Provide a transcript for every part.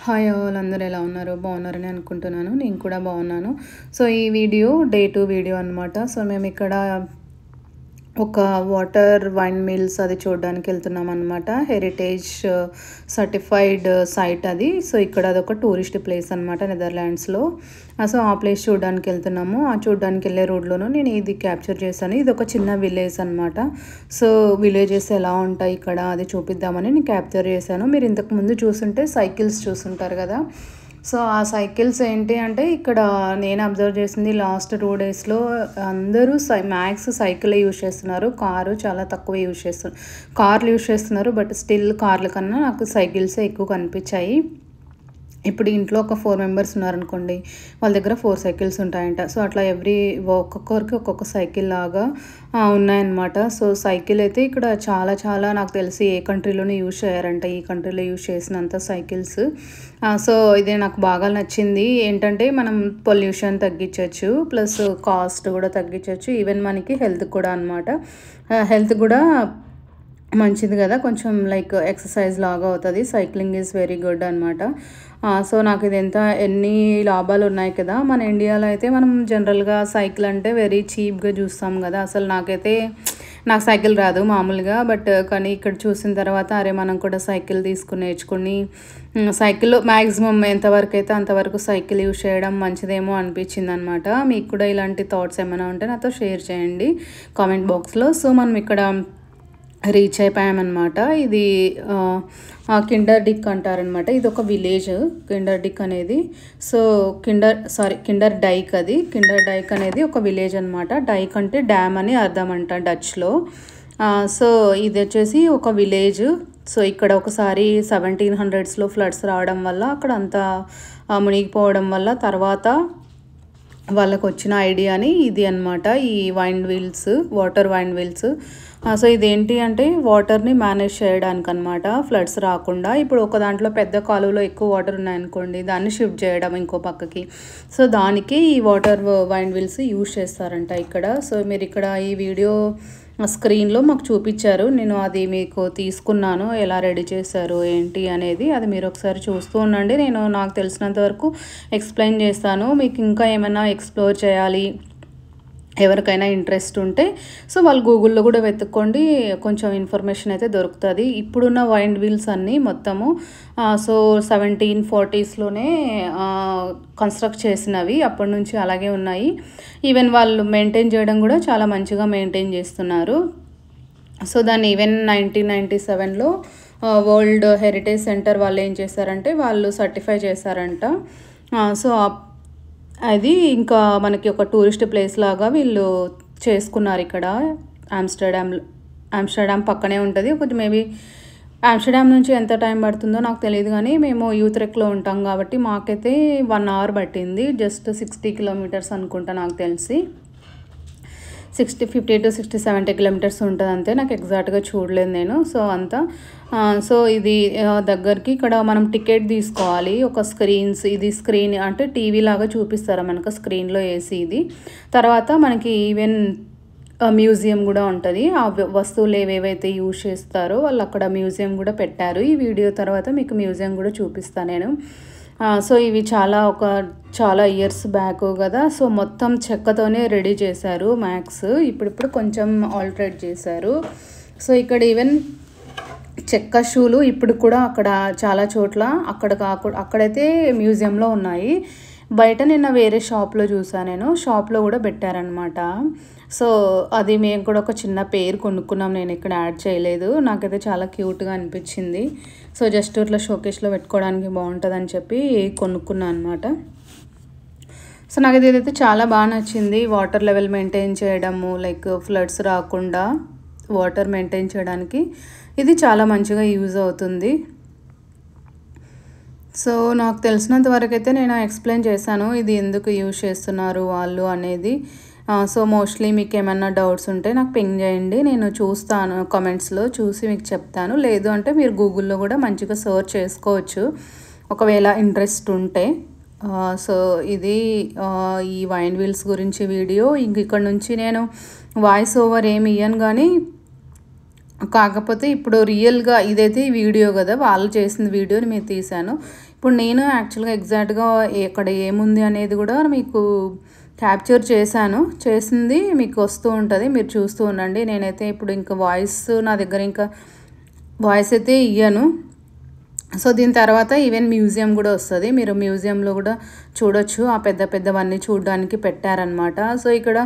Hi all అందరూ ఎలా ఉన్నారు? బాగున్నారని అనుకుంటున్నాను. నేను కూడా బాగున్నాను. సో, ఈ వీడియో డే 2 వీడియో అనమాట. సో, మేమిక్కడ ఒక వాటర్ వైన్ మిల్స్ అది చూడడానికి వెళ్తున్నామన్నమాట. హెరిటేజ్ సర్టిఫైడ్ సైట్ అది. సో, ఇక్కడ అదొక టూరిస్ట్ ప్లేస్ అనమాట నెదర్లాండ్స్‌లో. సో, ఆ ప్లేస్ చూడడానికి వెళ్తున్నాము. ఆ చూడడానికి వెళ్ళే రోడ్‌లోనూ నేను ఇది క్యాప్చర్ చేశాను. ఇదొక చిన్న విలేజ్ అనమాట. సో, విలేజెస్ ఎలా ఉంటాయి ఇక్కడ అది చూపిద్దామని నేను క్యాప్చర్ చేశాను. మీరు ఇంతకుముందు చూసుంటే సైకిల్స్ చూసుంటారు కదా! సో, ఆ సైకిల్స్ ఏంటి అంటే ఇక్కడ నేను అబ్జర్వ్ చేసింది లాస్ట్ 2 డేస్‌లో అందరూ మ్యాక్స్ సైకిలే యూజ్ చేస్తున్నారు. కారు చాలా తక్కువ యూజ్ చేస్తున్నారు. కార్లు యూజ్ చేస్తున్నారు. బట్ స్టిల్ కార్ల కన్నా నాకు సైకిల్సే ఎక్కువ కనిపించాయి. ఇప్పుడు ఇంట్లో ఒక 4 మెంబర్స్ ఉన్నారనుకోండి. వాళ్ళ దగ్గర 4 సైకిల్స్ ఉంటాయంట. సో, అట్లా ఒక్కొక్కరికి ఒక్కొక్క సైకిల్ లాగా ఉన్నాయన్నమాట. సో, సైకిల్ అయితే ఇక్కడ చాలా చాలా నాకు తెలిసి ఏ కంట్రీలోనే యూజ్ చేయరంట. ఈ కంట్రీలో యూజ్ చేసినంత సైకిల్స్. సో, ఇది నాకు బాగా నచ్చింది. ఏంటంటే మనం పొల్యూషన్ తగ్గించొచ్చు. ప్లస్ కాస్ట్ కూడా తగ్గించొచ్చు. ఈవెన్ మనకి హెల్త్ కూడా అనమాట. హెల్త్ కూడా మంచిది కదా! కొంచెం లైక్ ఎక్సర్సైజ్ లాగా అవుతది. సైక్లింగ్ ఈజ్ వెరీ గుడ్ అనమాట. సో, నాకు ఇది ఎన్ని లాభాలు ఉన్నాయి కదా! మన ఇండియాలో అయితే మనం జనరల్‌గా సైకిల్ అంటే వెరీ చీప్‌గా చూస్తాం కదా! అసలు నాకు సైకిల్ రాదు మామూలుగా. కానీ ఇక్కడ చూసిన తర్వాత అరే మనం కూడా సైకిల్ తీసుకొని నేర్చుకొని సైకిల్ మ్యాక్సిమం ఎంతవరకు అయితే అంతవరకు సైకిల్ యూజ్ చేయడం మంచిదేమో అనిపించిందనమాట. మీకు కూడా ఇలాంటి థాట్స్ ఏమైనా ఉంటే నాతో షేర్ చేయండి కామెంట్ బాక్స్‌లో. సో, మనం ఇక్కడ రీచ్ అయిపోయామన్నమాట. ఇది కిండర్ డిక్ అంటారనమాట. ఇది ఒక విలేజ్ కిండర్ డిక్ అనేది. సో, కిండర్ డైక్ అది. కిండర్ డైక్ అనేది ఒక విలేజ్ అనమాట. డైక్ అంటే డ్యామ్ అని అర్థం అంట డచ్లో. సో, ఇది వచ్చేసి ఒక విలేజ్. సో, ఇక్కడ ఒకసారి 1700స్‌లో ఫ్లడ్స్ రావడం వల్ల అక్కడ అంతా మునిగిపోవడం వల్ల తర్వాత వాళ్ళకు వచ్చిన ఐడియాని ఇది అనమాట. ఈ వాటర్ వైన్ వీల్స్. సో, ఇదేంటి అంటే వాటర్ని మేనేజ్ చేయడానికి అనమాట. ఫ్లడ్స్ రాకుండా ఇప్పుడు ఒక దాంట్లో పెద్ద కాలువలో ఎక్కువ వాటర్ ఉన్నాయనుకోండి, దాన్ని షిఫ్ట్ చేయడం ఇంకో పక్కకి. సో, దానికి ఈ వాటర్ వైన్ వీల్స్ యూజ్ చేస్తారంట ఇక్కడ. సో, మీరు ఇక్కడ ఈ వీడియో స్క్రీన్లో మాకు చూపించారు. నేను అది మీకు తీసుకున్నాను. ఎలా రెడీ చేశారు ఏంటి అనేది అది మీరు ఒకసారి చూస్తూ ఉండండి. నేను నాకు తెలిసినంత వరకు ఎక్స్ప్లెయిన్ చేస్తాను. మీకు ఇంకా ఏమైనా ఎక్స్ప్లోర్ చేయాలి ఎవరికైనా ఇంట్రెస్ట్ ఉంటే సో, వాళ్ళు గూగుల్లో కూడా వెతుక్కోండి. కొంచెం ఇన్ఫర్మేషన్ అయితే దొరుకుతుంది. ఇప్పుడున్న వైన్ వీల్స్ అన్నీ మొత్తము సో, 1740స్‌లోనే కన్స్ట్రక్ట్ చేసినవి. అప్పటి నుంచి అలాగే ఉన్నాయి. ఈవెన్ వాళ్ళు మెయింటైన్ చేయడం కూడా చాలా మంచిగా మెయింటైన్ చేస్తున్నారు. సో, దాన్ని ఈవెన్ 1997లో వరల్డ్ హెరిటేజ్ సెంటర్ వాళ్ళు ఏం చేశారంటే వాళ్ళు సర్టిఫై చేశారంట. సో, అది ఇంకా మనకి ఒక టూరిస్ట్ ప్లేస్ లాగా వీళ్ళు చేసుకున్నారు ఇక్కడ. ఆమ్స్టర్డామ్ పక్కనే ఉంటుంది. కొంచెం మేబీ ఆమ్స్టర్డామ్ నుంచి ఎంత టైం పడుతుందో నాకు తెలియదు కానీ మేము యూత్రెక్లో ఉంటాం కాబట్టి మాకైతే 1 అవర్ పట్టింది. జస్ట్ 60 కిలోమీటర్స్ అనుకుంటా నాకు తెలిసి. 50 to 60, 70 కిలోమీటర్స్ ఉంటుంది అంతే. నాకు ఎగ్జాక్ట్గా చూడలేదు నేను. సో, అంతా సో, ఇది దగ్గరికి ఇక్కడ మనం టికెట్ తీసుకోవాలి. ఒక ఇది స్క్రీన్ అంటే టీవీ లాగా చూపిస్తారు మనకు స్క్రీన్లో వేసి ఇది. తర్వాత మనకి ఈవెన్ మ్యూజియం కూడా ఉంటుంది. ఆ వస్తువులు ఏవేవైతే యూజ్ చేస్తారో వాళ్ళు అక్కడ మ్యూజియం కూడా పెట్టారు. ఈ వీడియో తర్వాత మీకు మ్యూజియం కూడా చూపిస్తాను నేను. సో, ఇవి చాలా ఇయర్స్ బ్యాక్ కదా! సో, మొత్తం చెక్కతోనే రెడీ చేశారు మ్యాక్స్. ఇప్పుడు కొంచెం ఆల్టరేట్ చేశారు. సో, ఇక్కడ ఈవెన్ చెక్క షూలు ఇప్పుడు కూడా అక్కడ చాలా చోట్ల అక్కడైతే మ్యూజియంలో ఉన్నాయి. బయట నిన్న వేరే షాప్లో చూసాను నేను. షాప్లో కూడా పెట్టారనమాట. సో, అది మేము కూడా ఒక చిన్న పేరు కొనుక్కున్నాం. నేను ఇక్కడ యాడ్ చేయలేదు. నాకైతే చాలా క్యూట్గా అనిపించింది. సో, జస్ట్ ఇట్లా షోకేస్లో పెట్టుకోవడానికి బాగుంటుందని చెప్పి కొనుక్కున్నాను అనమాట. సో, నాకు ఇదైతే చాలా బాగా నచ్చింది. వాటర్ లెవెల్ మెయింటైన్ చేయడము లైక్ ఫ్లడ్స్ రాకుండా వాటర్ మెయింటైన్ చేయడానికి ఇది చాలా మంచిగా యూజ్ అవుతుంది. సో, నాకు తెలిసినంత వరకు అయితే నేను ఎక్స్ప్లెయిన్ చేశాను ఇది ఎందుకు యూజ్ చేస్తున్నారు వాళ్ళు అనేది. సో, మోస్ట్లీ మీకు ఏమైనా డౌట్స్ ఉంటే నాకు పింగ్ చేయండి. నేను చూస్తాను కామెంట్స్లో చూసి మీకు చెప్తాను. లేదు అంటే మీరు గూగుల్లో కూడా మంచిగా సెర్చ్ చేసుకోవచ్చు ఒకవేళ ఇంట్రెస్ట్ ఉంటే. సో, ఇది ఈ వైన్ వీల్స్ గురించి వీడియో. ఇక్కడ నుంచి నేను వాయిస్ ఓవర్ ఏమి ఇయ్యను కానీ కాకపోతే ఇప్పుడు రియల్‌గా ఇదైతే వీడియో గదా! వాళ్ళు చేసిన వీడియోని మీరు తీశాను. ఇప్పుడు నేను యాక్చువల్‌గా ఎగ్జాక్ట్‌గా ఎక్కడ ఏముంది అనేది గూడా మీకు క్యాప్చర్ చేశాను. చేసింది మీకు వస్తూ ఉంటది. మీరు చూస్తూ ఉండండి. నేనైతే ఇప్పుడు ఇంకా నా దగ్గర ఇంకా వాయిస్ అయితే ఇయ్యను. సో, దీని తర్వాత ఈవెన్ మ్యూజియం గూడా వస్తది. మీరు మ్యూజియంలో గూడా చూడొచ్చు. ఆ పెద్ద పెద్దవన్నీ చూడడానికి పెట్టారనమాట. సో, ఇక్కడ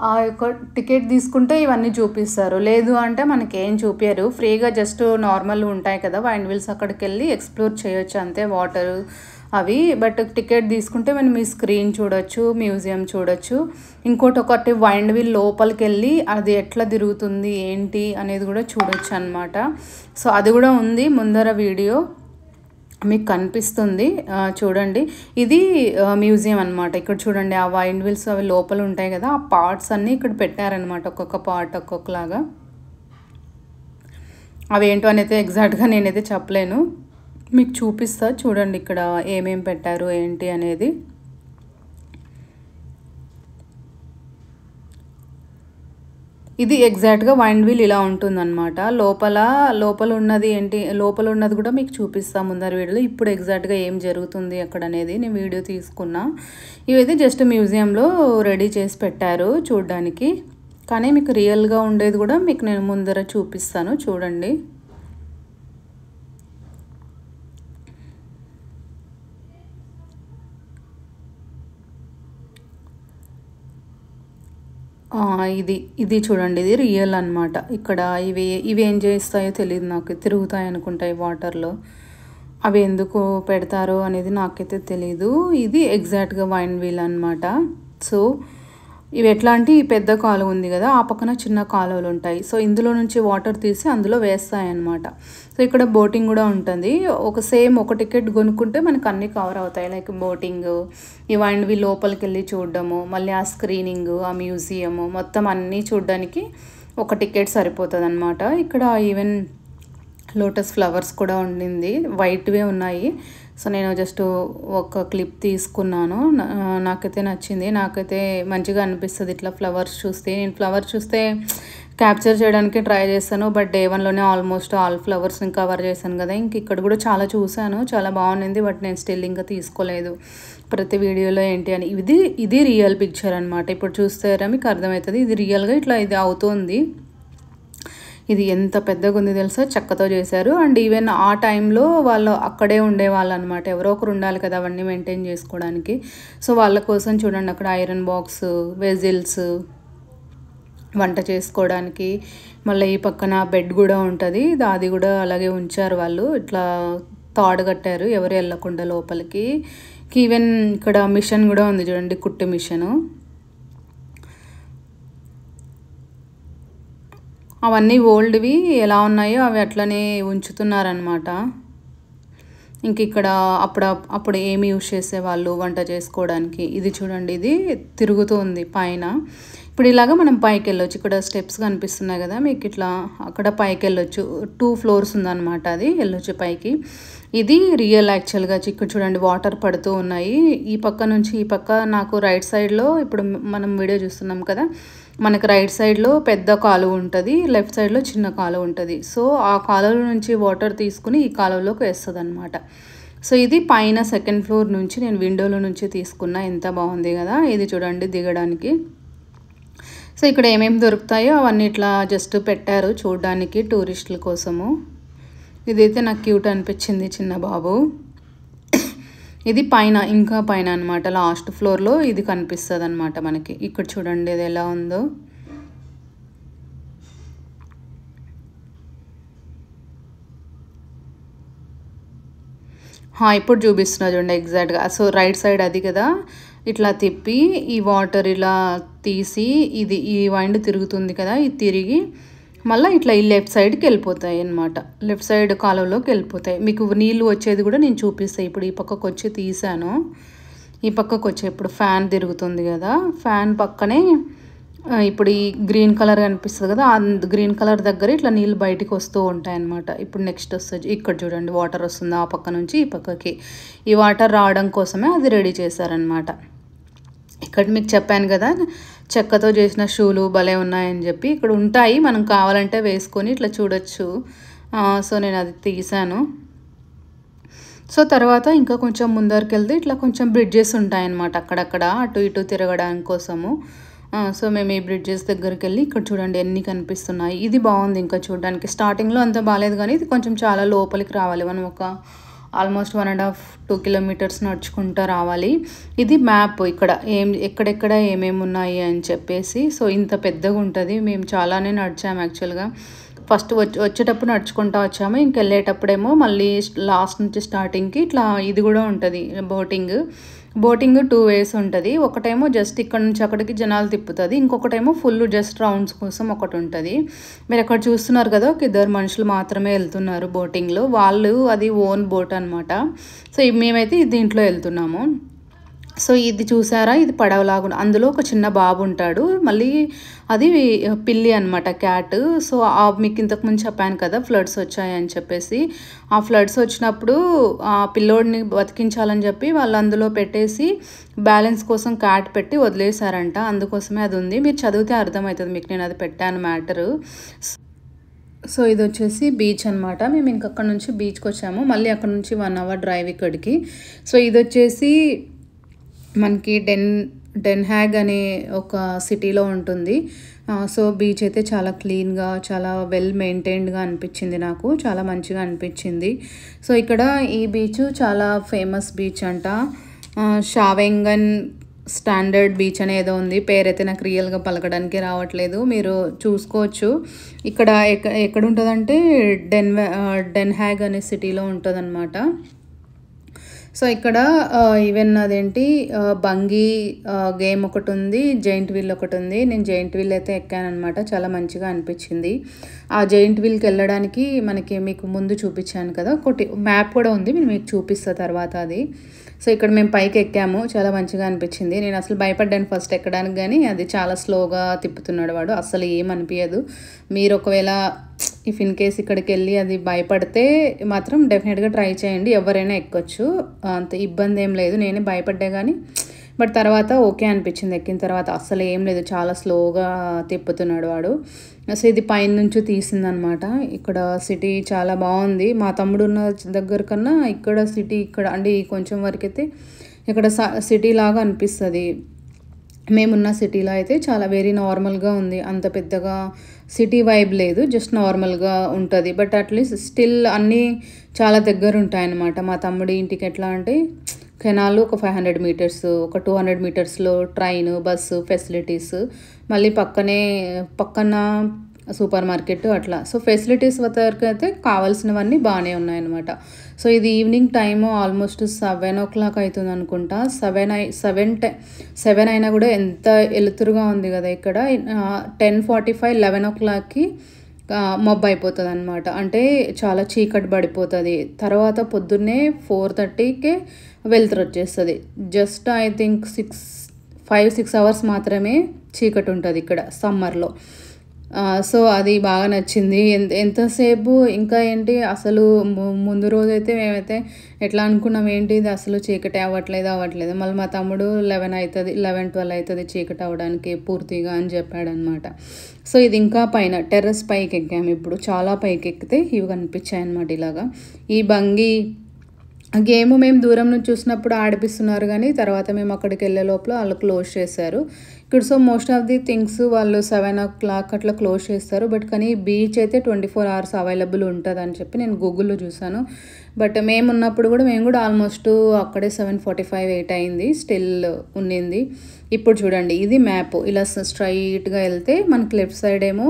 ఆ యొక్క టికెట్ తీసుకుంటే ఇవన్నీ చూపిస్తారు. లేదు అంటే మనకేం చూపియరు. ఫ్రీగా జస్ట్ నార్మల్ ఉంటాయి కదా! వైండ్ వీల్స్ అక్కడికెళ్ళి ఎక్స్‌ప్లోర్ చేయొచ్చు అంతే వాటరు అవి. బట్ టికెట్ తీసుకుంటే మనం మీ స్క్రీన్ చూడొచ్చు, మ్యూజియం చూడొచ్చు. ఒకటి వైండ్ వీల్ లోపలికెళ్ళి అది ఎట్లా తిరుగుతుంది, ఏంటి అనేది గూడా చూడొచ్చనమాట. సో, అది గూడా ఉంది ముందర వీడియో. మీకు కనిపిస్తుంది చూడండి. ఇది మ్యూజియం అనమాట. ఇక్కడ చూడండి ఆ వైండ్ వీల్స్ అవి లోపల ఉంటాయి కదా! ఆ పార్ట్స్ అన్నీ ఇక్కడ పెట్టారనమాట. ఒక్కొక్క పార్ట్ ఒక్కొక్కలాగా. అవేంటో అనైతే ఎగ్జాక్ట్‌గా నేనైతే చెప్పలేను. మీకు చూపిస్తా చూడండి ఇక్కడ ఏమేం పెట్టారు ఏంటి అనేది. ఇది ఎగ్జాక్ట్‌గా వైండ్ వీల్ ఇలా ఉంటుందనమాట. లోపల ఉన్నది ఏంటి, లోపల ఉన్నది కూడా మీకు చూపిస్తా ముందర వీడియోలో. ఇప్పుడు ఎగ్జాక్ట్‌గా ఏం జరుగుతుంది అక్కడనేది నేను వీడియో తీసుకున్నా. ఇవైతే జస్ట్ మ్యూజియంలో రెడీ చేసి పెట్టారు చూడ్డానికి. కానీ మీకు రియల్‌గా ఉండేది కూడా మీకు నేను ముందర చూపిస్తాను చూడండి. ఇది చూడండి. ఇది రియల్ అనమాట. ఇక్కడ ఇవి ఏం చేస్తాయో తెలీదు నాకు. తిరుగుతాయనుకుంటాయి వాటర్‌లో. అవి ఎందుకు పెడతారో అనేది నాకైతే తెలీదు. ఇది ఎగ్జాక్ట్‌గా వైండ్ వీల్ అనమాట. సో, ఇవి ఎట్లా అంటే ఈ పెద్ద కాలువ ఉంది కదా! ఆ పక్కన చిన్న కాలువలుంటాయి. సో, ఇందులో నుంచి వాటర్ తీసి అందులో వేస్తాయన్నమాట. సో, ఇక్కడ బోటింగ్ కూడా ఉంటుంది. ఒక టికెట్ కొనుక్కుంటే మనకు అన్నీ కవర్ అవుతాయి. లైక్ బోటింగు, ఈ వైండ్ వీల్ లోపలికెళ్ళి చూడడము, మళ్ళీ ఆ స్క్రీనింగు, ఆ మ్యూజియము మొత్తం అన్నీ చూడడానికి ఒక టికెట్ సరిపోతదనమాట. ఇక్కడ ఈవెన్ లోటస్ ఫ్లవర్స్ కూడా ఉండింది. వైట్‌వే ఉన్నాయి. సో, నేను జస్ట్ ఒక క్లిప్ తీసుకున్నాను. నాకైతే నచ్చింది. నాకైతే మంచిగా అనిపిస్తది ఇట్లా ఫ్లవర్స్ చూస్తే. నేను ఫ్లవర్స్ చూస్తే క్యాప్చర్ చేయడానికి ట్రై చేశాను. బట్ డే 1లోనే ఆల్మోస్ట్ ఆల్ ఫ్లవర్స్‌ని కవర్ చేశాను కదా! ఇక్కడ కూడా చాలా చూశాను. చాలా బాగుండింది. బట్ నేను స్టిల్ ఇంకా తీసుకోలేదు. ప్రతి వీడియోలో ఏంటి అని. ఇది రియల్ పిక్చర్ అనమాట. ఇప్పుడు చూస్తారా మీకు అర్థమవుతది. ఇది రియల్‌గా ఇది అవుతోంది. ఇది ఎంత పెద్దగా ఉంది తెలుసా? చెక్కతో చేశారు. అండ్ ఈవెన్ ఆ టైంలో వాళ్ళు అక్కడే ఉండేవాళ్ళనమాట. ఎవరో ఒకరు ఉండాలి కదా అవన్నీ మెయింటైన్ చేసుకోవడానికి. సో, వాళ్ళ కోసం చూడండి అక్కడ ఐరన్ బాక్స్, వెజిల్స్ వంట చేసుకోవడానికి. మళ్ళీ ఈ పక్కన బెడ్ కూడా ఉంటది. అది కూడా అలాగే ఉంచారు వాళ్ళు. ఇట్లా తాడు కట్టారు ఎవరు వెళ్ళకుండా లోపలికి. ఈవెన్ ఇక్కడ మిషన్ కూడా ఉంది చూడండి, కుట్టు మిషను. అవన్నీ ఓల్డ్‌వి ఎలా ఉన్నాయో అవి అట్లనే ఉంచుతున్నారనమాట. ఇక్కడ అప్పుడు ఏమి యూజ్ చేసేవాళ్ళు వంట చేసుకోవడానికి. ఇది చూడండి, ఇది తిరుగుతూ ఉంది పైన. ఇప్పుడు ఇలాగ మనం పైకెళ్ళొచ్చు. ఇక్కడ స్టెప్స్ కనిపిస్తున్నాయి కదా మీకు, ఇట్లా అక్కడ పైకెళ్ళొచ్చు. 2 ఫ్లోర్స్ ఉందనమాట. అది వెళ్ళొచ్చు పైకి. ఇది రియల్ యాక్చువల్‌గా. ఇక్కడ చూడండి వాటర్ పడుతూ ఉన్నాయి. ఈ పక్క నుంచి ఈ పక్క నాకు రైట్ సైడ్‌లో ఇప్పుడు మనం వీడియో చూస్తున్నాం కదా! మనకు రైట్ సైడ్‌లో పెద్ద కాలువ ఉంటది. లెఫ్ట్ సైడ్‌లో చిన్న కాలువ ఉంటది. సో, ఆ కాలువ నుంచి వాటర్ తీసుకొని ఈ కాలువలోకి వేస్తదనమాట. సో, ఇది పైన సెకండ్ ఫ్లోర్ నుంచి నేను విండోలో నుంచి తీసుకున్నా. ఎంత బాగుంది కదా! ఇది చూడండి దిగడానికి. సో, ఇక్కడ ఏమేమి దొరుకుతాయో అవన్నీ ఇట్లా జస్ట్ పెట్టారు చూడడానికి టూరిస్టుల కోసము. ఇదైతే నాకు క్యూట్ అనిపించింది, చిన్న బాబు. ఇది ఇంకా పైన అనమాట. లాస్ట్ ఫ్లోర్‌లో ఇది కనిపిస్తది అనమాట మనకి. ఇక్కడ చూడండి ఇది ఎలా ఉందో. ఇప్పుడు చూపిస్తున్నా చూడండి ఎగ్జాక్ట్‌గా. సో, రైట్ సైడ్ అది కదా! ఇట్లా తిప్పి ఈ వాటర్ ఇలా తీసి ఈ వైండ్ తిరుగుతుంది కదా! ఇది తిరిగి మళ్ళీ ఇట్లా ఈ లెఫ్ట్ సైడ్కి వెళ్ళిపోతాయి అన్నమాట. లెఫ్ట్ సైడ్ కాలువలోకి వెళ్ళిపోతాయి. మీకు నీళ్ళు వచ్చేది కూడా నేను చూపిస్తాను. ఇప్పుడు ఈ పక్కకు వచ్చి తీసాను. ఈ పక్కకు వచ్చే ఇప్పుడు ఫ్యాన్ తిరుగుతుంది కదా! ఫ్యాన్ పక్కనే ఇప్పుడు ఈ గ్రీన్ కలర్ కనిపిస్తుంది కదా! ఆ గ్రీన్ కలర్ దగ్గర ఇట్లా నీళ్ళు బయటికి వస్తూ ఉంటాయి అన్నమాట. ఇప్పుడు నెక్స్ట్ వస్తుంది ఇక్కడ చూడండి వాటర్ వస్తుంది ఆ పక్క నుంచి ఈ పక్కకి. ఈ వాటర్ రావడం కోసమే అది రెడీ చేశారనమాట. ఇక్కడ మీకు చెప్పాను కదా, చెక్కతో చేసిన షూలు భలే ఉన్నాయని చెప్పి ఇక్కడ ఉంటాయి, మనం కావాలంటే వేసుకొని ఇట్లా చూడొచ్చు. సో నేను అది తీసాను. సో తర్వాత ఇంకా కొంచెం ముందరికి వెళ్తే ఇట్లా కొంచెం బ్రిడ్జెస్ ఉంటాయన్నమాట అక్కడక్కడ అటు ఇటు తిరగడానికి కోసము. సో మేము ఈ బ్రిడ్జెస్ దగ్గరికి వెళ్ళి ఇక్కడ చూడండి ఎన్ని కనిపిస్తున్నాయి. ఇది బాగుంది ఇంకా చూడడానికి. స్టార్టింగ్లో అంత బాగాలేదు కానీ ఇది కొంచెం చాలా లోపలికి రావాలి, మనం ఒక ఆల్మోస్ట్ 1.5-2 కిలోమీటర్స్ నడుచుకుంటూ రావాలి. ఇది మ్యాప్ ఇక్కడ ఎక్కడెక్కడ ఏమేమి ఉన్నాయి అని చెప్పేసి. సో ఇంత పెద్దగా ఉంటుంది. మేము చాలానే నడిచాము యాక్చువల్గా. ఫస్ట్ వచ్చేటప్పుడు నడుచుకుంటూ వచ్చాము, ఇంకెళ్ళేటప్పుడేమో మళ్ళీ లాస్ట్ నుంచి స్టార్టింగ్కి ఇట్లా ఇది కూడా ఉంటుంది బోటింగ్ 2 వేస్ ఉంటుంది. ఒకటేమో జస్ట్ ఇక్కడ నుంచి అక్కడికి జనాలు తిప్పుతుంది, ఇంకొకటేమో ఫుల్ జస్ట్ రౌండ్స్ కోసం ఒకటి ఉంటుంది. మీరు అక్కడ చూస్తున్నారు కదా, ఒక 2 మనుషులు మాత్రమే వెళ్తున్నారు బోటింగ్లో, వాళ్ళు అది ఓన్ బోట్ అనమాట. సో మేమైతే దీంట్లో వెళ్తున్నాము. సో ఇది చూసారా, ఇది పడవలాగా, అందులో ఒక చిన్న బాబు ఉంటాడు, మళ్ళీ అది పిల్లి అనమాట, క్యాట్. సో మీకు ఇంతకుముందు చెప్పాను కదా ఫ్లడ్స్ వచ్చాయని చెప్పేసి. ఆ ఫ్లడ్స్ వచ్చినప్పుడు ఆ పిల్లోడిని బతికించాలని చెప్పి వాళ్ళు అందులో పెట్టేసి బ్యాలెన్స్ కోసం క్యాట్ పెట్టి వదిలేశారంట, అందుకోసమే అది ఉంది. మీరు చదివితే అర్థమవుతుంది మీకు, నేను అది పెట్టాను మ్యాటరు. సో ఇది వచ్చేసి బీచ్ అనమాట. మేము ఇంకక్కడ నుంచి బీచ్కి వచ్చాము, మళ్ళీ అక్కడ నుంచి 1 అవర్ డ్రైవ్ ఇక్కడికి. సో ఇది వచ్చేసి మనకి డెన్ హ్యాగ్ అనే ఒక సిటీలో ఉంటుంది. సో బీచ్ అయితే చాలా క్లీన్గా, చాలా వెల్ మెయింటైన్డ్గా అనిపించింది నాకు, చాలా మంచిగా అనిపించింది. సో ఇక్కడ ఈ బీచ్ చాలా ఫేమస్ బీచ్ అంట, షావెంగన్ స్టాండర్డ్ బీచ్ అని ఏదో ఉంది, పేరైతే నాకు రియల్గా పలకడానికి రావట్లేదు, మీరు చూసుకోవచ్చు. ఇక్కడ ఎక్కడ ఉంటుందంటే డెన్ హ్యాగ్ అనే సిటీలో ఉంటుందన్నమాట. సో ఇక్కడ ఈవెన్ అదేంటి బంగీ గేమ్ ఒకటి ఉంది, జైంట్ వీల్ ఒకటి ఉంది. నేను జైంట్ వీల్ అయితే ఎక్కాను అనమాట, చాలా మంచిగా అనిపించింది. ఆ జైంట్ వీల్కి వెళ్ళడానికి మీకు ముందు చూపించాను కదా, ఒకటి మ్యాప్ కూడా ఉంది, నేను మీకు చూపిస్తాను తర్వాత అది. సో ఇక్కడ మేము పైకి ఎక్కాము, చాలా మంచిగా అనిపించింది. నేను అసలు భయపడ్డాను ఫస్ట్ ఎక్కడానికి, కానీ అది చాలా స్లోగా తిప్పుతున్నాడు వాడు, అసలు ఏమనిపించదు. మీరు ఒకవేళ ఇఫ్ ఇన్ కేస్ ఇక్కడికి వెళ్ళి అది భయపడితే మాత్రం డెఫినెట్గా ట్రై చేయండి, ఎవరైనా ఎక్కొచ్చు, అంత ఇబ్బంది ఏం లేదు. నేనే భయపడ్డా కానీ బట్ తర్వాత ఓకే అనిపించింది ఎక్కిన తర్వాత, అసలు ఏం లేదు, చాలా స్లోగా తిప్పుతున్నాడు వాడు. సో ఇది పైన నుంచి తీసిందనమాట. ఇక్కడ సిటీ చాలా బాగుంది, మా తమ్ముడు ఉన్న దగ్గర కన్నా ఇక్కడ సిటీ ఇక్కడ అంటే కొంచెం వరకు అయితే ఇక్కడ సిటీ లాగా అనిపిస్తుంది. మేమున్న సిటీలో అయితే చాలా వెరీ నార్మల్గా ఉంది, అంత పెద్దగా సిటీ వైబ్ లేదు, జస్ట్ నార్మల్గా ఉంటుంది. బట్ అట్లీస్ట్ స్టిల్ అన్నీ చాలా దగ్గర ఉంటాయన్నమాట. మా తమ్ముడి ఇంటికి ఎట్లా అంటే కెనాల్ ఒక 500 మీటర్స్, ఒక 200 మీటర్స్లో ట్రైన్, బస్సు ఫెసిలిటీస్, మళ్ళీ పక్కన సూపర్ మార్కెట్ అట్లా. సో ఫెసిలిటీస్ వరకు అయితే కావాల్సినవన్నీ బాగానే ఉన్నాయన్నమాట. సో ఇది ఈవినింగ్ టైము ఆల్మోస్ట్ 7 o'clock అవుతుంది అనుకుంటా, 7 అయినా కూడా ఎంత ఎలుతురుగా ఉంది కదా ఇక్కడ. 10:45, 11 o'clockకి మబ్బు అయిపోతుంది అనమాట, అంటే చాలా చీకటి పడిపోతుంది. తర్వాత పొద్దున్నే 4:30కే వెలుతురు వచ్చేస్తుంది. జస్ట్ ఐ థింక్ 5-6 hours మాత్రమే చీకటి ఉంటుంది ఇక్కడ సమ్మర్లో. సో అది బాగా నచ్చింది. ఎంతసేపు ఇంకా ఏంటి అసలు ముందు రోజైతే మేమైతే ఎట్లా అనుకున్నాం, ఏంటి ఇది అసలు చీకటి అవ్వట్లేదు. మళ్ళీ మా తమ్ముడు 11-12 అవుతుంది చీకటి అవ్వడానికి పూర్తిగా అని చెప్పాడనమాట. సో ఇది ఇంకా పైన టెర్రస్ పైకి ఎక్కాము, ఇప్పుడు చాలా పైకి ఎక్కితే ఇవి కనిపించాయి అనమాట ఇలాగా. ఈ బంగి గేమ్ మేము దూరం నుంచి చూసినప్పుడు ఆడిపిస్తున్నారు, కానీ తర్వాత మేము అక్కడికి వెళ్ళే లోపల వాళ్ళు క్లోజ్ చేశారు ఇక్కడ. So most of the things వాళ్ళు 7 o'clock అట్లా క్లోజ్ చేస్తారు. బట్ కానీ బీచ్ అయితే 24 hours అవైలబుల్ ఉంటుంది అని చెప్పి నేను గూగుల్లో చూసాను. బట్ మేము ఉన్నప్పుడు కూడా మేము కూడా ఆల్మోస్ట్ అక్కడే 7:45, 8 అయింది, స్టిల్ ఉన్నింది. ఇప్పుడు చూడండి ఇది మ్యాప్, ఇలా స్ట్రైట్గా వెళ్తే మనకి లెఫ్ట్ సైడ్ ఏమో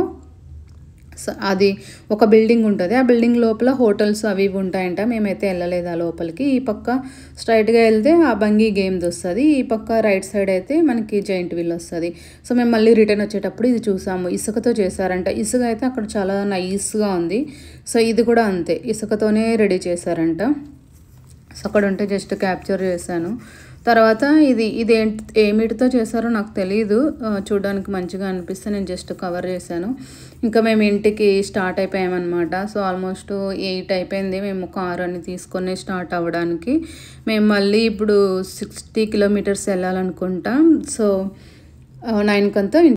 అది ఒక బిల్డింగ్ ఉంటుంది, ఆ బిల్డింగ్ లోపల హోటల్స్ అవి ఇవి ఉంటాయంట. మేమైతే వెళ్ళలేదు ఆ లోపలికి. ఈ పక్క స్ట్రైట్గా వెళ్తే ఆ బంగీ గేమ్ది వస్తుంది, ఈ పక్క రైట్ సైడ్ అయితే మనకి జైంట్ వీల్ వస్తుంది. సో మేము మళ్ళీ రిటర్న్ వచ్చేటప్పుడు ఇది చూసాము, ఇసుకతో చేశారంట. ఇసుక అయితే అక్కడ చాలా నైస్గా ఉంది. సో ఇది కూడా అంతే, ఇసుకతోనే రెడీ చేశారంట. సో అక్కడ ఉంటే జస్ట్ క్యాప్చర్ చేశాను. తర్వాత ఇది ఏమిటితో చేశారో నాకు తెలీదు, చూడడానికి మంచిగా అనిపిస్తే నేను జస్ట్ కవర్ చేశాను. ఇంకా మేము ఇంటికి స్టార్ట్ అయిపోయామన్నమాట. సో ఆల్మోస్ట్ 8 అయిపోయింది మేము కారు అని తీసుకొని స్టార్ట్ అవ్వడానికి. మేము మళ్ళీ ఇప్పుడు 60 kilometers వెళ్ళాలనుకుంటాం. సో 9 కంతా